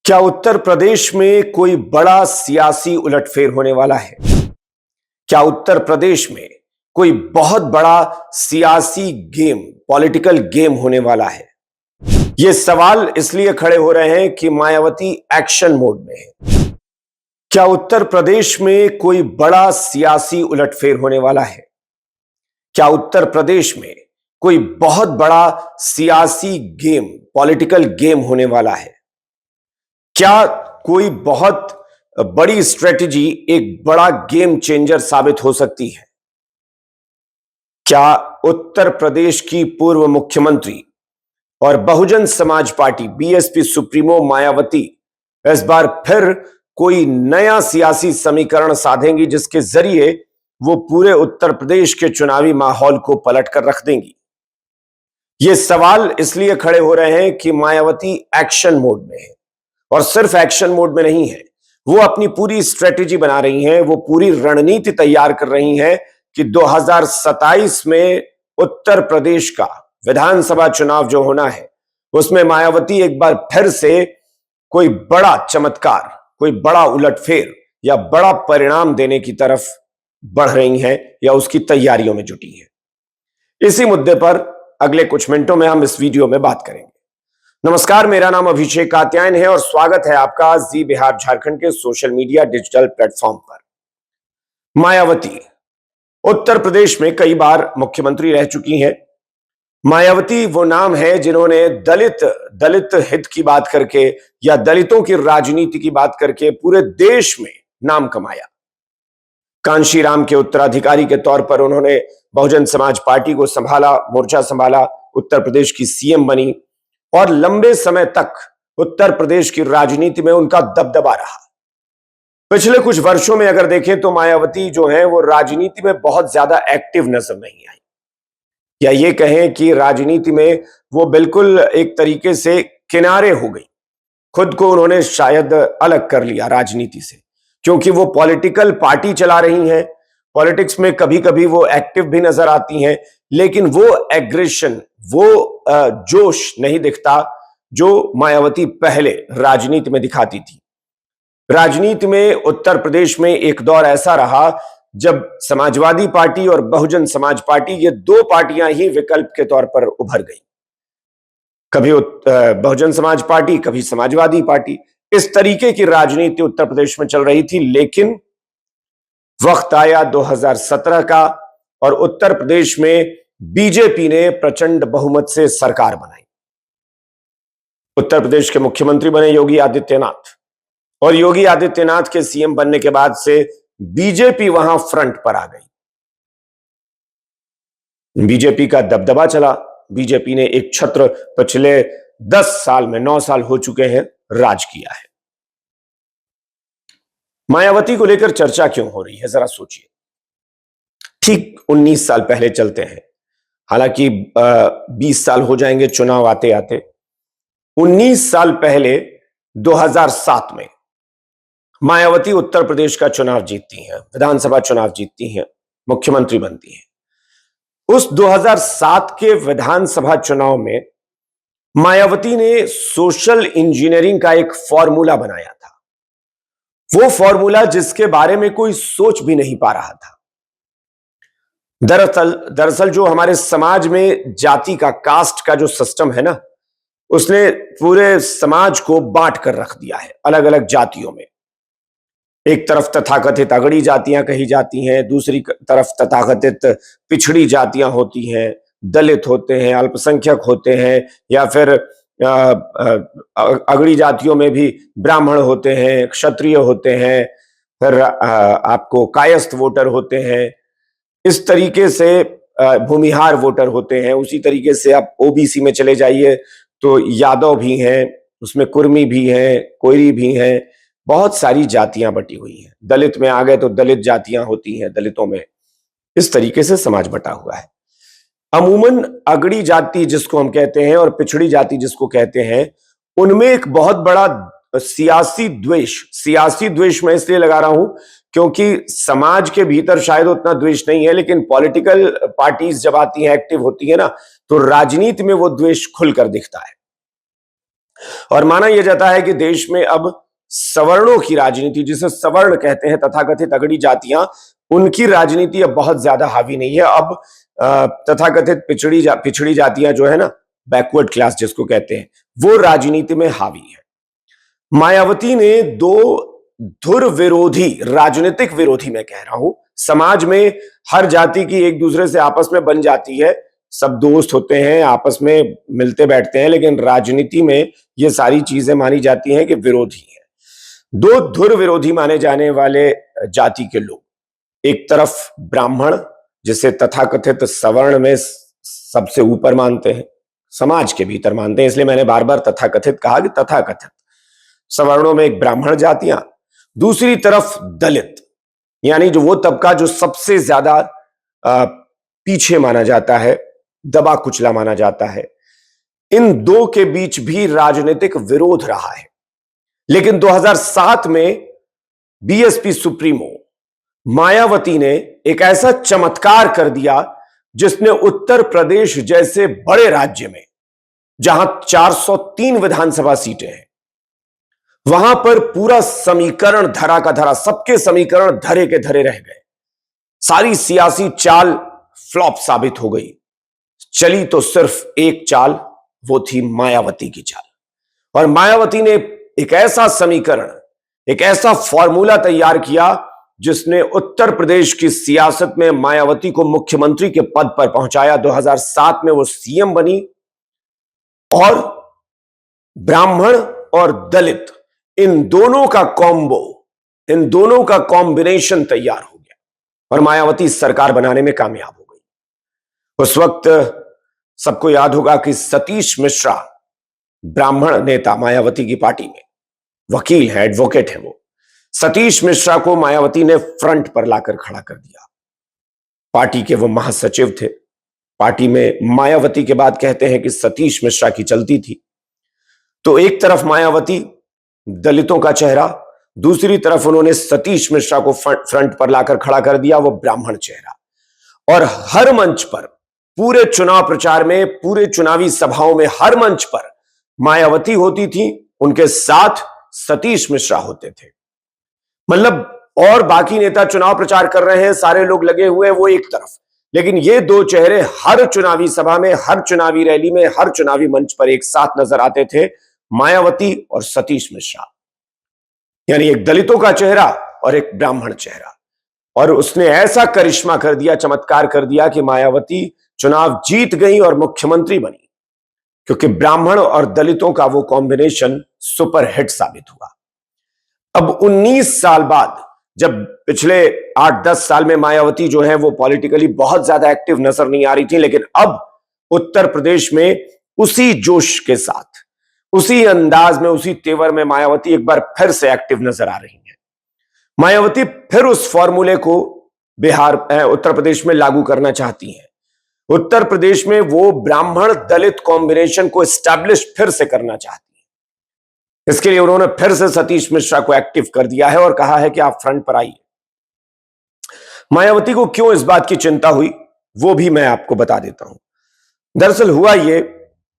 क्या उत्तर प्रदेश में कोई बड़ा सियासी उलटफेर होने वाला है? क्या उत्तर प्रदेश में कोई बहुत बड़ा सियासी गेम, पॉलिटिकल गेम होने वाला है? ये सवाल इसलिए खड़े हो रहे हैं कि मायावती एक्शन मोड में है। क्या उत्तर प्रदेश में कोई बड़ा सियासी उलटफेर होने वाला है? क्या उत्तर प्रदेश में कोई बहुत बड़ा सियासी गेम, पॉलिटिकल गेम होने वाला है? क्या कोई बहुत बड़ी स्ट्रेटजी एक बड़ा गेम चेंजर साबित हो सकती है? क्या उत्तर प्रदेश की पूर्व मुख्यमंत्री और Bahujan Samaj party BSP supremo Mayawati इस बार फिर कोई नया सियासी समीकरण साधेंगी जिसके जरिए वो पूरे उत्तर प्रदेश के चुनावी माहौल को पलट कर रख देंगी? ये सवाल इसलिए खड़े हो रहे हैं कि मायावती एक्शन मोड में है, और सिर्फ एक्शन मोड में नहीं है, वो अपनी पूरी स्ट्रेटेजी बना रही हैं, वो पूरी रणनीति तैयार कर रही हैं कि 2027 में उत्तर प्रदेश का विधानसभा चुनाव जो होना है उसमें मायावती एक बार फिर से कोई बड़ा चमत्कार, कोई बड़ा उलटफेर या बड़ा परिणाम देने की तरफ बढ़ रही हैं या उसकी तैयारियों में जुटी हैं। इसी मुद्दे पर अगले कुछ मिनटों में हम इस वीडियो में बात करेंगे। नमस्कार, मेरा नाम अभिषेक कात्यायन है और स्वागत है आपका जी बिहार झारखंड के सोशल मीडिया डिजिटल प्लेटफॉर्म पर। मायावती उत्तर प्रदेश में कई बार मुख्यमंत्री रह चुकी हैं। मायावती वो नाम है जिन्होंने दलित हित की बात करके या दलितों की राजनीति की बात करके पूरे देश में नाम कमाया। कांशीराम के उत्तराधिकारी के तौर पर उन्होंने बहुजन समाज पार्टी को संभाला, मोर्चा संभाला, उत्तर प्रदेश की सीएम बनी और लंबे समय तक उत्तर प्रदेश की राजनीति में उनका दबदबा रहा। पिछले कुछ वर्षों में अगर देखें तो मायावती जो है वो राजनीति में बहुत ज्यादा एक्टिव नजर नहीं आई, या ये कहें कि राजनीति में वो बिल्कुल एक तरीके से किनारे हो गई। खुद को उन्होंने शायद अलग कर लिया राजनीति से, क्योंकि वो पॉलिटिकल पार्टी चला रही हैं। पॉलिटिक्स में कभी कभी वो एक्टिव भी नजर आती हैं, लेकिन वो एग्रेशन, वो जोश नहीं दिखता जो मायावती पहले राजनीति में दिखाती थी। राजनीति में उत्तर प्रदेश में एक दौर ऐसा रहा जब समाजवादी पार्टी और बहुजन समाज पार्टी, ये दो पार्टियां ही विकल्प के तौर पर उभर गई। कभी बहुजन समाज पार्टी, कभी समाजवादी पार्टी, इस तरीके की राजनीति उत्तर प्रदेश में चल रही थी। लेकिन वक्त आया 2017 का और उत्तर प्रदेश में बीजेपी ने प्रचंड बहुमत से सरकार बनाई। उत्तर प्रदेश के मुख्यमंत्री बने योगी आदित्यनाथ, और योगी आदित्यनाथ के सीएम बनने के बाद से बीजेपी वहां फ्रंट पर आ गई। बीजेपी का दबदबा चला। बीजेपी ने एक छत्र पिछले 10 साल में, 9 साल हो चुके हैं, राज किया है। मायावती को लेकर चर्चा क्यों हो रही है, जरा सोचिए। ठीक 19 साल पहले चलते हैं, हालांकि 20 साल हो जाएंगे चुनाव आते आते। 19 साल पहले 2007 में मायावती उत्तर प्रदेश का चुनाव जीतती हैं, विधानसभा चुनाव जीतती हैं, मुख्यमंत्री बनती हैं। उस 2007 के विधानसभा चुनाव में मायावती ने सोशल इंजीनियरिंग का एक फॉर्मूला बनाया था। वो फॉर्मूला जिसके बारे में कोई सोच भी नहीं पा रहा था। दरअसल जो हमारे समाज में जाति का, कास्ट का जो सिस्टम है ना, उसने पूरे समाज को बांट कर रख दिया है अलग अलग जातियों में। एक तरफ तथाकथित अगड़ी जातियां कही जाती हैं, दूसरी तरफ तथाकथित पिछड़ी जातियां होती हैं, दलित होते हैं, अल्पसंख्यक होते हैं, या फिर अगड़ी जातियों में भी ब्राह्मण होते हैं, क्षत्रिय होते हैं, फिर आपको कायस्थ वोटर होते हैं, इस तरीके से भूमिहार वोटर होते हैं। उसी तरीके से आप ओबीसी में चले जाइए तो यादव भी हैं, उसमें कुर्मी भी हैं, कोयरी भी हैं, बहुत सारी जातियां बटी हुई हैं। दलित में आ गए तो दलित जातियां होती हैं, दलितों में इस तरीके से समाज बटा हुआ है। अमूमन अगड़ी जाति जिसको हम कहते हैं और पिछड़ी जाति जिसको कहते हैं, उनमें एक बहुत बड़ा सियासी द्वेष मैं इसलिए लगा रहा हूं क्योंकि समाज के भीतर शायद उतना द्वेष नहीं है, लेकिन पॉलिटिकल पार्टीज जब आती हैं, एक्टिव होती है ना, तो राजनीति में वो द्वेष खुलकर दिखता है। और माना यह जाता है कि देश में अब सवर्णों की राजनीति, जिसे सवर्ण कहते हैं, तथाकथित अगड़ी जातियां, उनकी राजनीति अब बहुत ज्यादा हावी नहीं है। अब तथाकथित पिछड़ी जातियां जो है ना, बैकवर्ड क्लास जिसको कहते हैं, वो राजनीति में हावी है। मायावती ने दो धुर विरोधी, राजनीतिक विरोधी मैं कह रहा हूं, समाज में हर जाति की एक दूसरे से आपस में बन जाती है, सब दोस्त होते हैं, आपस में मिलते बैठते हैं, लेकिन राजनीति में ये सारी चीजें मानी जाती हैं कि विरोधी है। दो धुर विरोधी माने जाने वाले जाति के लोग, एक तरफ ब्राह्मण, जिसे तथाकथित सवर्ण में सबसे ऊपर मानते हैं, समाज के भीतर मानते हैं, इसलिए मैंने बार बार तथाकथित कहा कि तथाकथित सवर्णों में एक ब्राह्मण जातियां, दूसरी तरफ दलित, यानी जो वो तबका जो सबसे ज्यादा पीछे माना जाता है, दबा कुचला माना जाता है। इन दो के बीच भी राजनीतिक विरोध रहा है। लेकिन 2007 में बीएसपी सुप्रीमो मायावती ने एक ऐसा चमत्कार कर दिया जिसने उत्तर प्रदेश जैसे बड़े राज्य में, जहां 403 विधानसभा सीटें हैं, वहां पर पूरा समीकरण धरा का धरा, सबके समीकरण धरे के धरे रह गए। सारी सियासी चाल फ्लॉप साबित हो गई। चली तो सिर्फ एक चाल, वो थी मायावती की चाल। और मायावती ने एक ऐसा समीकरण, एक ऐसा फॉर्मूला तैयार किया जिसने उत्तर प्रदेश की सियासत में मायावती को मुख्यमंत्री के पद पर पहुंचाया। 2007 में वो सीएम बनी और ब्राह्मण और दलित, इन दोनों का कॉम्बो, इन दोनों का कॉम्बिनेशन तैयार हो गया और मायावती सरकार बनाने में कामयाब हो गई। उस वक्त सबको याद होगा कि सतीश मिश्रा, ब्राह्मण नेता मायावती की पार्टी में, वकील है, एडवोकेट है, वो सतीश मिश्रा को मायावती ने फ्रंट पर लाकर खड़ा कर दिया। पार्टी के वो महासचिव थे। पार्टी में मायावती के बाद कहते हैं कि सतीश मिश्रा की चलती थी। तो एक तरफ मायावती दलितों का चेहरा, दूसरी तरफ उन्होंने सतीश मिश्रा को फ्रंट पर लाकर खड़ा कर दिया, वो ब्राह्मण चेहरा। और हर मंच पर, पूरे चुनाव प्रचार में, पूरे चुनावी सभाओं में, हर मंच पर मायावती होती थी, उनके साथ सतीश मिश्रा होते थे। मतलब और बाकी नेता चुनाव प्रचार कर रहे हैं, सारे लोग लगे हुए हैं वो एक तरफ, लेकिन ये दो चेहरे हर चुनावी सभा में, हर चुनावी रैली में, हर चुनावी मंच पर एक साथ नजर आते थे, मायावती और सतीश मिश्रा। यानी एक दलितों का चेहरा और एक ब्राह्मण चेहरा। और उसने ऐसा करिश्मा कर दिया, चमत्कार कर दिया कि मायावती चुनाव जीत गई और मुख्यमंत्री बनी, क्योंकि ब्राह्मण और दलितों का वो कॉम्बिनेशन सुपर हिट साबित हुआ। अब 19 साल बाद, जब पिछले 8-10 साल में मायावती जो है वो पॉलिटिकली बहुत ज्यादा एक्टिव नजर नहीं आ रही थी, लेकिन अब उत्तर प्रदेश में उसी जोश के साथ, उसी अंदाज में, उसी तेवर में मायावती एक बार फिर से एक्टिव नजर आ रही है। मायावती फिर उस फॉर्मूले को उत्तर प्रदेश में लागू करना चाहती हैं। उत्तर प्रदेश में वो ब्राह्मण दलित कॉम्बिनेशन को एस्टैब्लिश फिर से करना चाहती है। इसके लिए उन्होंने फिर से सतीश मिश्रा को एक्टिव कर दिया है और कहा है कि आप फ्रंट पर आइए। मायावती को क्यों इस बात की चिंता हुई, वो भी मैं आपको बता देता हूं। दरअसल हुआ यह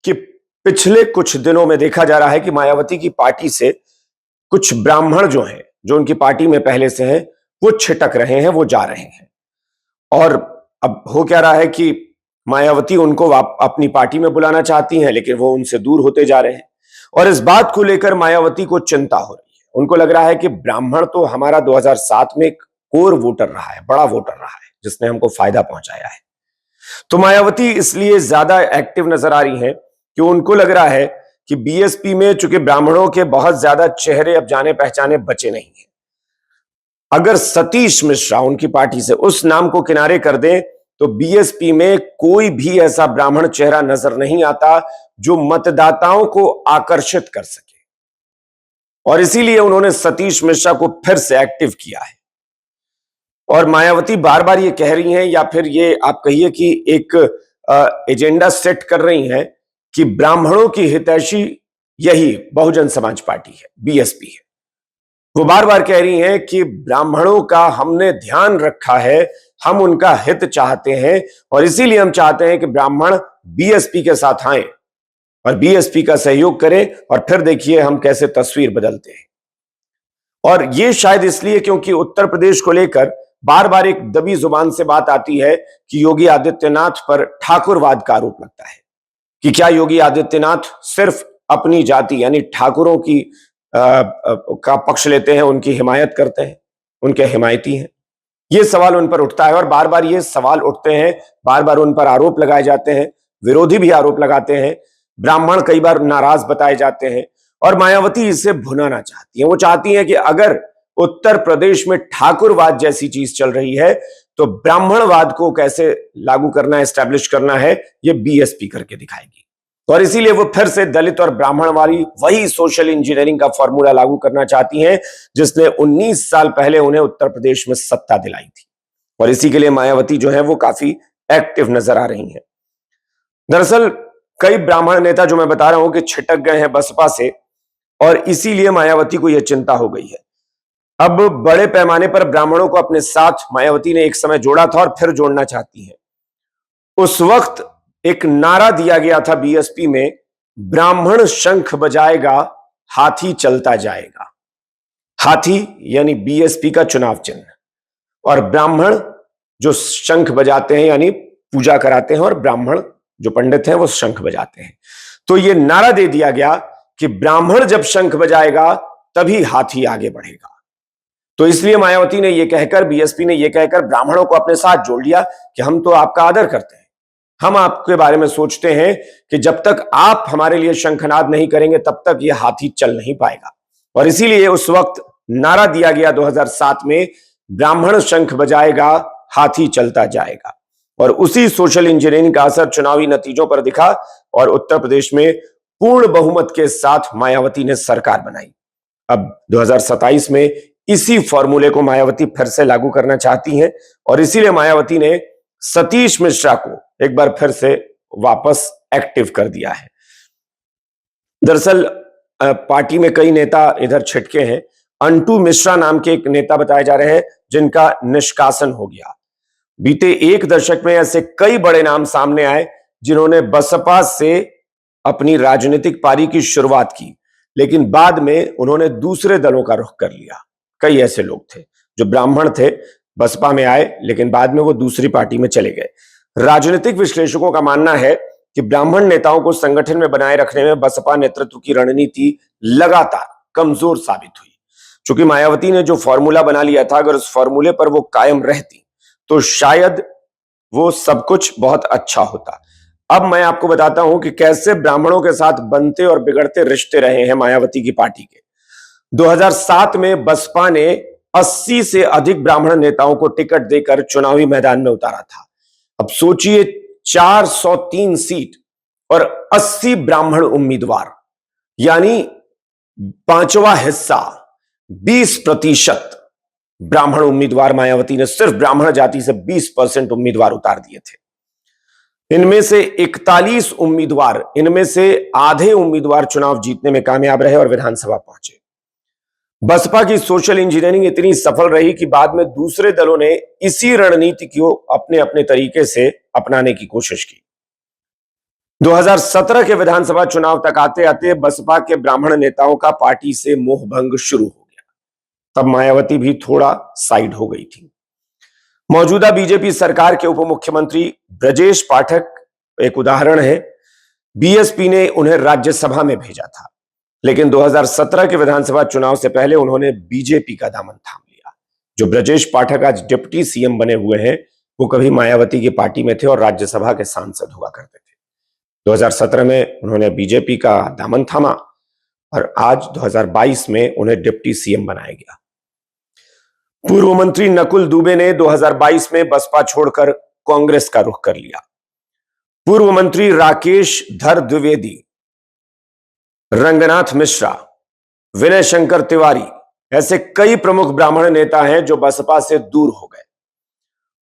कि पिछले कुछ दिनों में देखा जा रहा है कि मायावती की पार्टी से कुछ ब्राह्मण जो हैं, जो उनकी पार्टी में पहले से हैं, वो छिटक रहे हैं, वो जा रहे हैं। और अब हो क्या रहा है कि मायावती उनको अपनी पार्टी में बुलाना चाहती हैं, लेकिन वो उनसे दूर होते जा रहे हैं। और इस बात को लेकर मायावती को चिंता हो रही है। उनको लग रहा है कि ब्राह्मण तो हमारा 2007 में एक कोर वोटर रहा है, बड़ा वोटर रहा है, जिसने हमको फायदा पहुंचाया है। तो मायावती इसलिए ज्यादा एक्टिव नजर आ रही है कि उनको लग रहा है कि बीएसपी में चूंकि ब्राह्मणों के बहुत ज्यादा चेहरे अब जाने पहचाने बचे नहीं है, अगर सतीश मिश्रा उनकी पार्टी से उस नाम को किनारे कर दें तो बीएसपी में कोई भी ऐसा ब्राह्मण चेहरा नजर नहीं आता जो मतदाताओं को आकर्षित कर सके। और इसीलिए उन्होंने सतीश मिश्रा को फिर से एक्टिव किया है। और मायावती बार बार ये कह रही हैं, या फिर ये आप कहिए कि एक एजेंडा सेट कर रही हैं कि ब्राह्मणों की हितैषी यही बहुजन समाज पार्टी है, बीएसपी है। वो बार बार कह रही हैं कि ब्राह्मणों का हमने ध्यान रखा है, हम उनका हित चाहते हैं और इसीलिए हम चाहते हैं कि ब्राह्मण बीएसपी के साथ आए और बीएसपी का सहयोग करें और फिर देखिए हम कैसे तस्वीर बदलते हैं। और ये शायद इसलिए क्योंकि उत्तर प्रदेश को लेकर बार बार एक दबी जुबान से बात आती है कि योगी आदित्यनाथ पर ठाकुरवाद का आरोप लगता है कि क्या योगी आदित्यनाथ सिर्फ अपनी जाति यानी ठाकुरों की का पक्ष लेते हैं, उनकी हिमायत करते हैं, उनके हिमायती हैं। ये सवाल उन पर उठता है और बार बार ये सवाल उठते हैं, बार बार उन पर आरोप लगाए जाते हैं, विरोधी भी आरोप लगाते हैं, ब्राह्मण कई बार नाराज बताए जाते हैं और मायावती इसे भुनाना चाहती है। वो चाहती है कि अगर उत्तर प्रदेश में ठाकुरवाद जैसी चीज चल रही है तो ब्राह्मणवाद को कैसे लागू करना है, एस्टैब्लिश करना है, ये बीएसपी करके दिखाएगी। और इसीलिए वो फिर से दलित और ब्राह्मण वाली वही सोशल इंजीनियरिंग का फॉर्मूला लागू करना चाहती हैं जिसने 19 साल पहले उन्हें उत्तर प्रदेश में सत्ता दिलाई थी। और इसी के लिए मायावती जो है वो काफी एक्टिव नजर आ रही हैं। दरअसल कई ब्राह्मण नेता जो मैं बता रहा हूं कि छिटक गए हैं बसपा से और इसीलिए मायावती को यह चिंता हो गई है। अब बड़े पैमाने पर ब्राह्मणों को अपने साथ मायावती ने एक समय जोड़ा था और फिर जोड़ना चाहती है। उस वक्त एक नारा दिया गया था बीएसपी में, ब्राह्मण शंख बजाएगा हाथी चलता जाएगा। हाथी यानी बीएसपी का चुनाव चिन्ह और ब्राह्मण जो शंख बजाते हैं यानी पूजा कराते हैं और ब्राह्मण जो पंडित हैं वो शंख बजाते हैं। तो यह नारा दे दिया गया कि ब्राह्मण जब शंख बजाएगा तभी हाथी आगे बढ़ेगा। तो इसलिए मायावती ने यह कहकर, बीएसपी ने यह कहकर ब्राह्मणों को अपने साथ जोड़ लिया कि हम तो आपका आदर करते हैं, हम आपके बारे में सोचते हैं कि जब तक आप हमारे लिए शंखनाद नहीं करेंगे तब तक यह हाथी चल नहीं पाएगा। और इसीलिए उस वक्त नारा दिया गया 2007 में, ब्राह्मण शंख बजाएगा हाथी चलता जाएगा। और उसी सोशल इंजीनियरिंग का असर चुनावी नतीजों पर दिखा और उत्तर प्रदेश में पूर्ण बहुमत के साथ मायावती ने सरकार बनाई। अब 2027 में इसी फॉर्मूले को मायावती फिर से लागू करना चाहती हैं और इसीलिए मायावती ने सतीश मिश्रा को एक बार फिर से वापस एक्टिव कर दिया है। दरअसल पार्टी में कई नेता इधर छिटके हैं। अंटू मिश्रा नाम के एक नेता बताए जा रहे हैं जिनका निष्कासन हो गया। बीते एक दशक में ऐसे कई बड़े नाम सामने आए जिन्होंने बसपा से अपनी राजनीतिक पारी की शुरुआत की, लेकिन बाद में उन्होंने दूसरे दलों का रुख कर लिया। कई ऐसे लोग थे जो ब्राह्मण थे, बसपा में आए लेकिन बाद में वो दूसरी पार्टी में चले गए। राजनीतिक विश्लेषकों का मानना है कि ब्राह्मण नेताओं को संगठन में बनाए रखने में बसपा नेतृत्व की रणनीति लगातार कमजोर साबित हुई। चूंकि मायावती ने जो फॉर्मूला बना लिया था, अगर उस फॉर्मूले पर वो कायम रहती तो शायद वो सब कुछ बहुत अच्छा होता। अब मैं आपको बताता हूं कि कैसे ब्राह्मणों के साथ बनते और बिगड़ते रिश्ते रहे हैं मायावती की पार्टी के। 2007 में बसपा ने 80 से अधिक ब्राह्मण नेताओं को टिकट देकर चुनावी मैदान में उतारा था। अब सोचिए 403 सीट और 80 ब्राह्मण उम्मीदवार, यानी पांचवा हिस्सा 20% ब्राह्मण उम्मीदवार मायावती ने सिर्फ ब्राह्मण जाति से 20% उम्मीदवार उतार दिए थे। इनमें से 41 उम्मीदवार, इनमें से आधे उम्मीदवार चुनाव जीतने में कामयाब रहे और विधानसभा पहुंचे। बसपा की सोशल इंजीनियरिंग इतनी सफल रही कि बाद में दूसरे दलों ने इसी रणनीति को अपने अपने तरीके से अपनाने की कोशिश की। 2017 के विधानसभा चुनाव तक आते आते बसपा के ब्राह्मण नेताओं का पार्टी से मोहभंग शुरू हो गया। तब मायावती भी थोड़ा साइड हो गई थी। मौजूदा बीजेपी सरकार के उप मुख्यमंत्री ब्रजेश पाठक एक उदाहरण है। बीएसपी ने उन्हें राज्यसभा में भेजा था, लेकिन 2017 के विधानसभा चुनाव से पहले उन्होंने बीजेपी का दामन थाम लिया। जो ब्रजेश पाठक आज डिप्टी सीएम बने हुए हैं, वो कभी मायावती की पार्टी में थे और राज्यसभा के सांसद हुआ करते थे। 2017 में उन्होंने बीजेपी का दामन थामा और आज 2022 में उन्हें डिप्टी सीएम बनाया गया। पूर्व मंत्री नकुल दुबे ने 2022 में बसपा छोड़कर कांग्रेस का रुख कर लिया। पूर्व मंत्री राकेश धर द्विवेदी, रंगनाथ मिश्रा, विनय शंकर तिवारी, ऐसे कई प्रमुख ब्राह्मण नेता हैं जो बसपा से दूर हो गए।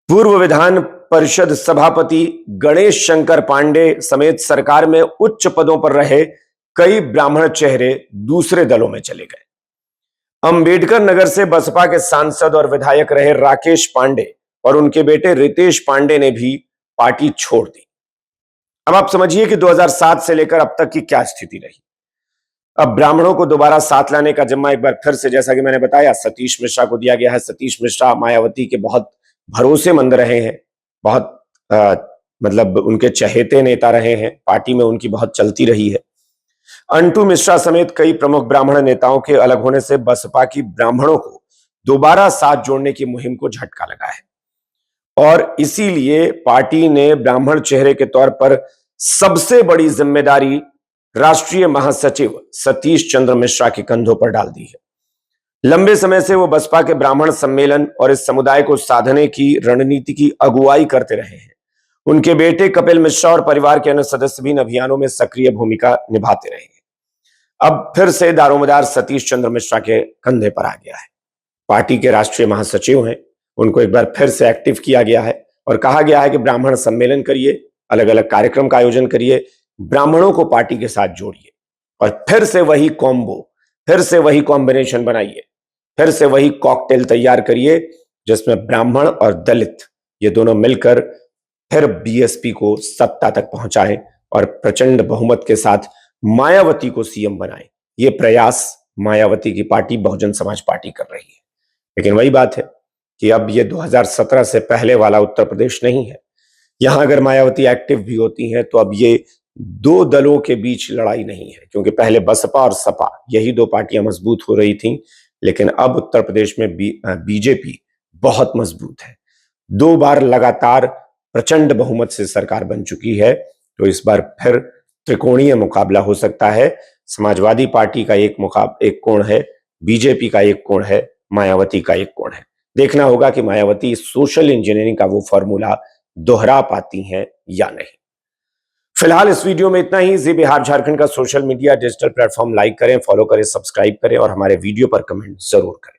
पूर्व विधान परिषद सभापति गणेश शंकर पांडे समेत सरकार में उच्च पदों पर रहे कई ब्राह्मण चेहरे दूसरे दलों में चले गए। अंबेडकर नगर से बसपा के सांसद और विधायक रहे राकेश पांडे और उनके बेटे रितेश पांडे ने भी पार्टी छोड़ दी। अब आप समझिए कि 2007 से लेकर अब तक की क्या स्थिति रही। अब ब्राह्मणों को दोबारा साथ लाने का जिम्मा एक बार फिर से, जैसा कि मैंने बताया, सतीश मिश्रा को दिया गया है। सतीश मिश्रा मायावती के बहुत भरोसेमंद रहे हैं, बहुत मतलब उनके चहेते नेता रहे हैं, पार्टी में उनकी बहुत चलती रही है। अंटू मिश्रा समेत कई प्रमुख ब्राह्मण नेताओं के अलग होने से बसपा की ब्राह्मणों को दोबारा साथ जोड़ने की मुहिम को झटका लगा है और इसीलिए पार्टी ने ब्राह्मण चेहरे के तौर पर सबसे बड़ी जिम्मेदारी राष्ट्रीय महासचिव सतीश चंद्र मिश्रा के कंधों पर डाल दी है। लंबे समय से वो बसपा के ब्राह्मण सम्मेलन और इस समुदाय को साधने की रणनीति की अगुवाई करते रहे हैं। उनके बेटे कपिल मिश्रा और परिवार के अन्य सदस्य भी इन अभियानों में सक्रिय भूमिका निभाते रहे हैं। अब फिर से दारोमदार सतीश चंद्र मिश्रा के कंधे पर आ गया है। पार्टी के राष्ट्रीय महासचिव हैं, उनको एक बार फिर से एक्टिव किया गया है और कहा गया है कि ब्राह्मण सम्मेलन करिए, अलग अलग कार्यक्रम का आयोजन करिए, ब्राह्मणों को पार्टी के साथ जोड़िए और फिर से वही कॉम्बो, फिर से वही कॉम्बिनेशन बनाइए, फिर से वही कॉकटेल तैयार करिए जिसमें ब्राह्मण और दलित ये दोनों मिलकर फिर बीएसपी को सत्ता तक पहुंचाएं और प्रचंड बहुमत के साथ मायावती को सीएम बनाएं। ये प्रयास मायावती की पार्टी बहुजन समाज पार्टी कर रही है। लेकिन वही बात है कि अब ये 2017 से पहले वाला उत्तर प्रदेश नहीं है। यहां अगर मायावती एक्टिव भी होती हैं तो अब ये दो दलों के बीच लड़ाई नहीं है, क्योंकि पहले बसपा और सपा यही दो पार्टियां मजबूत हो रही थीं, लेकिन अब उत्तर प्रदेश में बीजेपी बहुत मजबूत है। 2 बार लगातार प्रचंड बहुमत से सरकार बन चुकी है, तो इस बार फिर त्रिकोणीय मुकाबला हो सकता है। समाजवादी पार्टी का एक कोण है, बीजेपी का एक कोण है, मायावती का एक कोण है। देखना होगा कि मायावती सोशल इंजीनियरिंग का वो फॉर्मूला दोहरा पाती हैं या नहीं। फिलहाल इस वीडियो में इतना ही। जी बिहार झारखंड का social media digital platform like करें, फॉलो करें, सब्सक्राइब करें और हमारे वीडियो पर कमेंट जरूर करें।